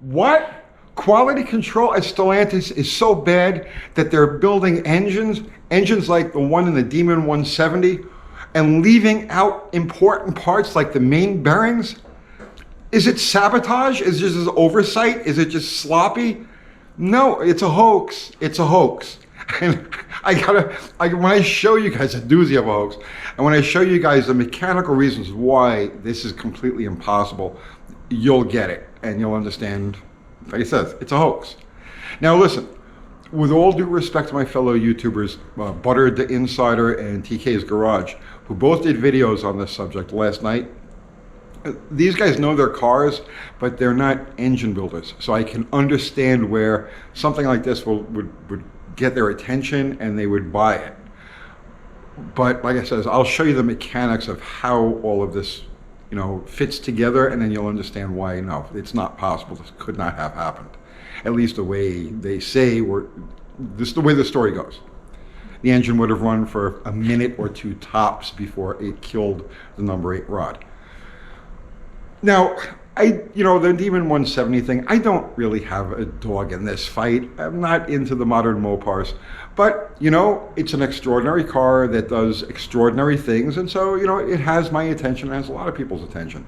What? Quality control at Stellantis is so bad that they're building engines like the one in the Demon 170, and leaving out important parts like the main bearings? Is it sabotage? Is it just oversight? Is it just sloppy? No, it's a hoax. It's a hoax. And when I show you guys a doozy of a hoax, and when I show you guys the mechanical reasons why this is completely impossible, you'll get it and you'll understand. Like I said, it's a hoax. Now listen, with all due respect to my fellow YouTubers, Butter the Insider and TK's Garage, who both did videos on this subject last night, these guys know their cars, but they're not engine builders. So I can understand where something like this would get their attention and they would buy it. But like I said, I'll show you the mechanics of how all of this fits together, and then you'll understand why, no, it's not possible. This could not have happened. At least the way they say, this is the way the story goes. The engine would have run for a minute or two tops before it killed the number 8 rod. Now, the Demon 170 thing, I don't really have a dog in this fight. I'm not into the modern Mopars, but, it's an extraordinary car that does extraordinary things, and so, it has my attention, it has a lot of people's attention.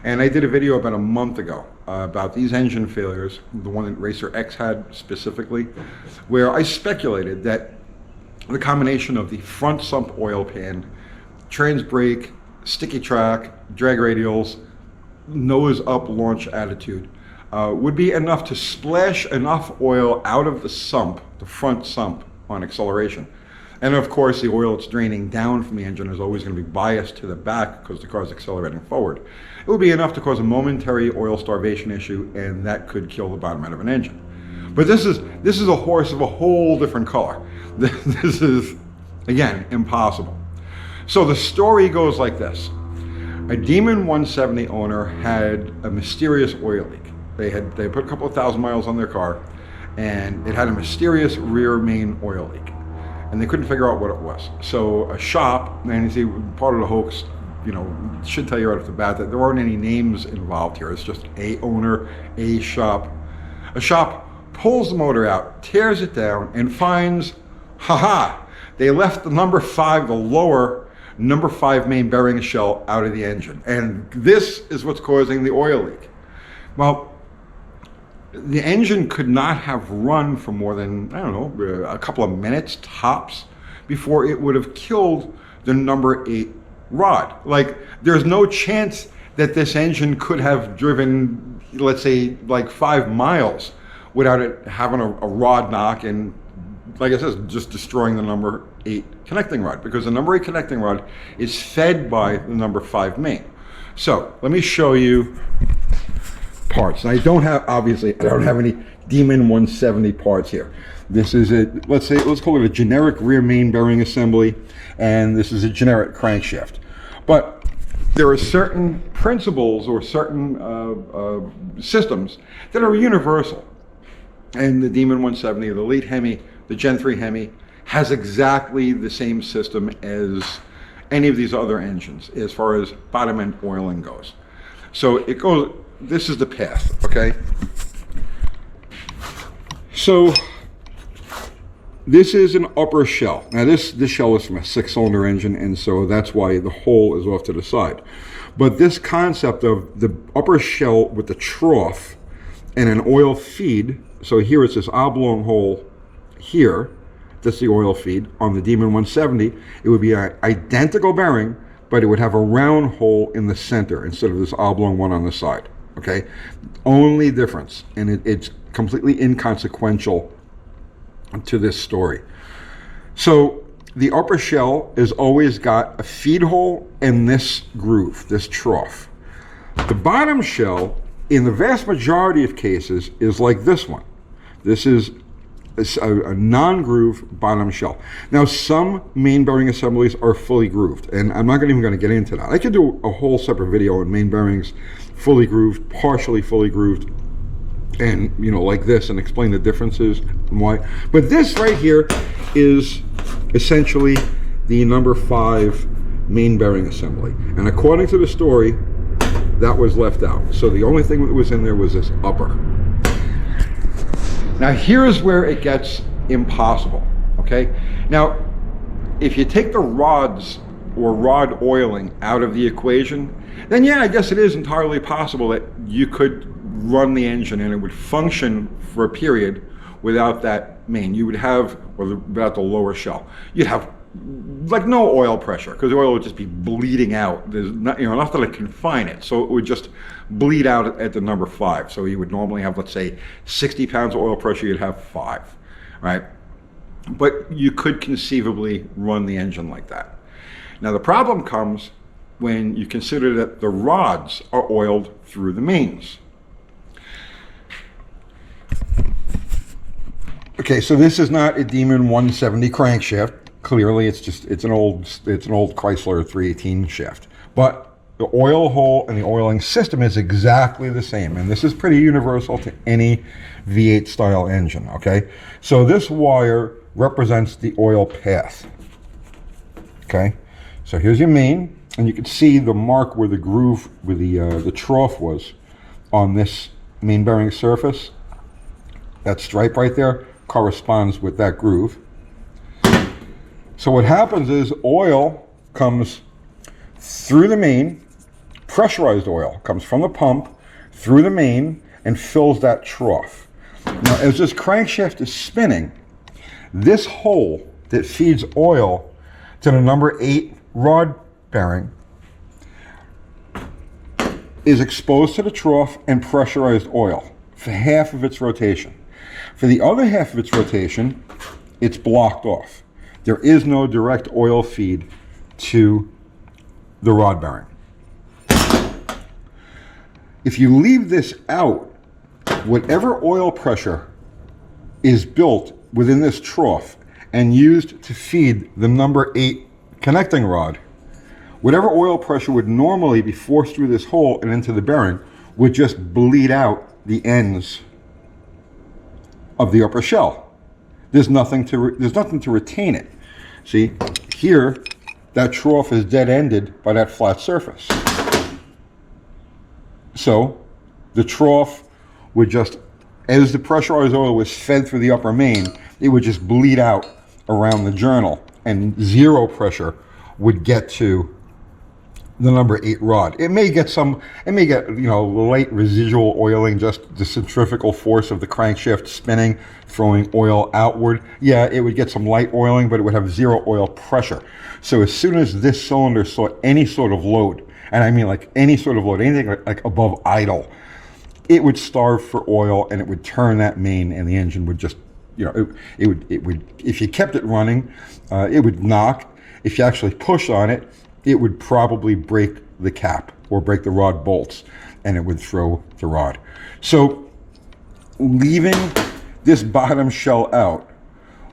And I did a video about a month ago about these engine failures, the one that Racer X had specifically, where I speculated that the combination of the front sump oil pan, trans brake, sticky track, drag radials, nose up launch attitude would be enough to splash enough oil out of the sump, the front sump, on acceleration. And of course, the oil that's draining down from the engine is always going to be biased to the back because the car is accelerating forward. It would be enough to cause a momentary oil starvation issue, and that could kill the bottom end of an engine. But this is a horse of a whole different color. This is, again, impossible. So the story goes like this. A Demon 170 owner had a mysterious oil leak. They put a couple of thousand miles on their car, and it had a mysterious rear main oil leak, and they couldn't figure out what it was. So a shop, and you see part of the hoax, should tell you right off the bat that there aren't any names involved here. It's just a owner, a shop. A shop pulls the motor out, tears it down, and finds, they left the number 5, the lower number 5 main bearing shell out of the engine. And this is what's causing the oil leak. Well, the engine could not have run for more than, a couple of minutes tops before it would have killed the number 8 rod. Like, there's no chance that this engine could have driven, let's say, like 5 miles without it having a rod knock and, like I said, just destroying the number 8 connecting rod, because the number 8 connecting rod is fed by the number 5 main. So let me show you parts. And I don't have any Demon 170 parts here. This is let's call it a generic rear main bearing assembly, and this is a generic crankshaft. But there are certain principles or certain systems that are universal. And the Demon 170, the Elite Hemi, the Gen 3 Hemi, has exactly the same system as any of these other engines as far as bottom end oiling goes. So it goes, this is the path, okay? So this is an upper shell. Now this shell is from a 6-cylinder engine, and so that's why the hole is off to the side. But this concept of the upper shell with the trough and an oil feed, so here it's this oblong hole here, that's the oil feed. On the Demon 170, it would be an identical bearing, but it would have a round hole in the center instead of this oblong one on the side, okay? Only difference, and it's completely inconsequential to this story. So the upper shell has always got a feed hole and this groove, this trough. The bottom shell, in the vast majority of cases, is like this one. This is a non-groove bottom shell. Now, some main bearing assemblies are fully grooved, and I'm not even going to get into that. I could do a whole separate video on main bearings, fully grooved, partially fully grooved, and like this, and explain the differences and why. But this right here is essentially the number 5 main bearing assembly, and according to the story, that was left out. So the only thing that was in there was this upper. Now here's where it gets impossible, okay? Now, if you take the rods or rod oiling out of the equation, then yeah, I guess it is entirely possible that you could run the engine and it would function for a period without that main. You would have, or without the lower shell, you'd have like no oil pressure, because the oil would just be bleeding out. There's not, nothing to confine it, so it would just bleed out at the number 5. So you would normally have, let's say, 60 pounds of oil pressure, you'd have 5, right? But you could conceivably run the engine like that. Now the problem comes when you consider that the rods are oiled through the mains. Okay, so this is not a Demon 170 crankshaft. Clearly, it's an old Chrysler 318 shaft. But the oil hole and the oiling system is exactly the same, and this is pretty universal to any V8 style engine. Okay, so this wire represents the oil path. Okay, so here's your main, and you can see the mark where the groove, where the trough was on this main bearing surface. That stripe right there corresponds with that groove. So what happens is oil comes through the main, pressurized oil comes from the pump through the main and fills that trough. Now as this crankshaft is spinning, this hole that feeds oil to the number 8 rod bearing is exposed to the trough and pressurized oil for half of its rotation. For the other half of its rotation, it's blocked off. There is no direct oil feed to the rod bearing. If you leave this out, whatever oil pressure is built within this trough and used to feed the number 8 connecting rod, whatever oil pressure would normally be forced through this hole and into the bearing would just bleed out the ends of the upper shell. There's nothing to retain it. See, here, that trough is dead-ended by that flat surface. So, the trough would just, as the pressurized oil was fed through the upper main, it would just bleed out around the journal, and zero pressure would get to the number 8 rod. It may get light residual oiling, just the centrifugal force of the crankshaft spinning, throwing oil outward. Yeah, it would get some light oiling, but it would have zero oil pressure. So as soon as this cylinder saw any sort of load, and I mean like any sort of load, anything like above idle, it would starve for oil and it would turn that main, and the engine would just, it would, if you kept it running, it would knock. If you actually push on it, it would probably break the cap or break the rod bolts, and it would throw the rod. So leaving this bottom shell out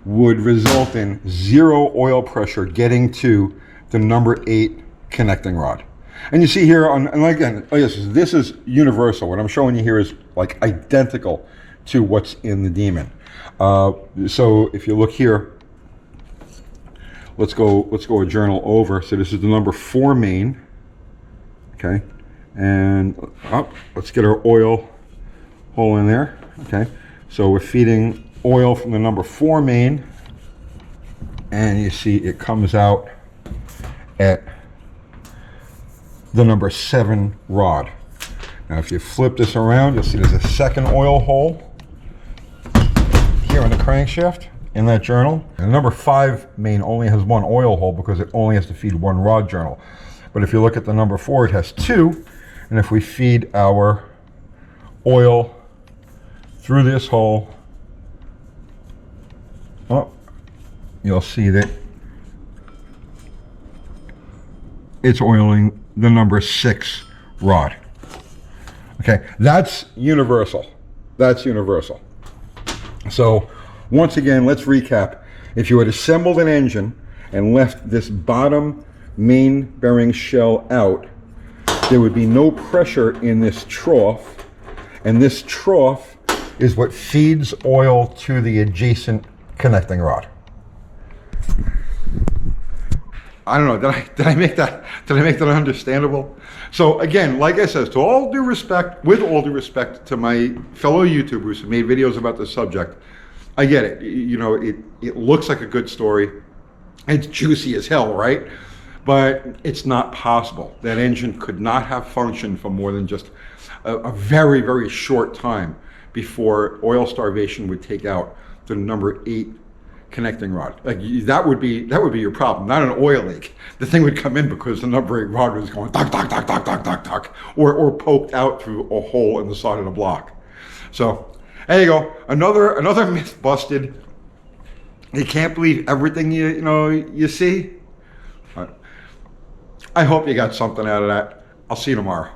would result in zero oil pressure getting to the number 8 connecting rod. And you see here, and again, this is universal. What I'm showing you here is like identical to what's in the Demon. So if you look here, let's go a journal over. So this is the number 4 main. Okay, and let's get our oil hole in there. Okay, so we're feeding oil from the number 4 main, and you see it comes out at the number 7 rod. Now if you flip this around, you'll see there's a second oil hole here in the crankshaft in that journal. And the number 5 main only has 1 oil hole because it only has to feed 1 rod journal. But if you look at the number 4, it has 2. And if we feed our oil through this hole, you'll see that it's oiling the number 6 rod. Okay, that's universal. That's universal. So once again, let's recap. If you had assembled an engine and left this bottom main bearing shell out, there would be no pressure in this trough, and this trough is what feeds oil to the adjacent connecting rod. I don't know. Did I make that understandable? So again, like I said, with all due respect to my fellow YouTubers who made videos about this subject, I get it. You know, it looks like a good story. It's juicy as hell, right? But it's not possible. That engine could not have functioned for more than just a very, very short time before oil starvation would take out the number 8 connecting rod. Like that would be your problem, not an oil leak. The thing would come in because the number 8 rod was going tuck, tuck, tuck, tuck, tuck, tuck, tuck, or poked out through a hole in the side of the block. So there you go. Another myth busted. You can't believe everything you see. I hope you got something out of that. I'll see you tomorrow.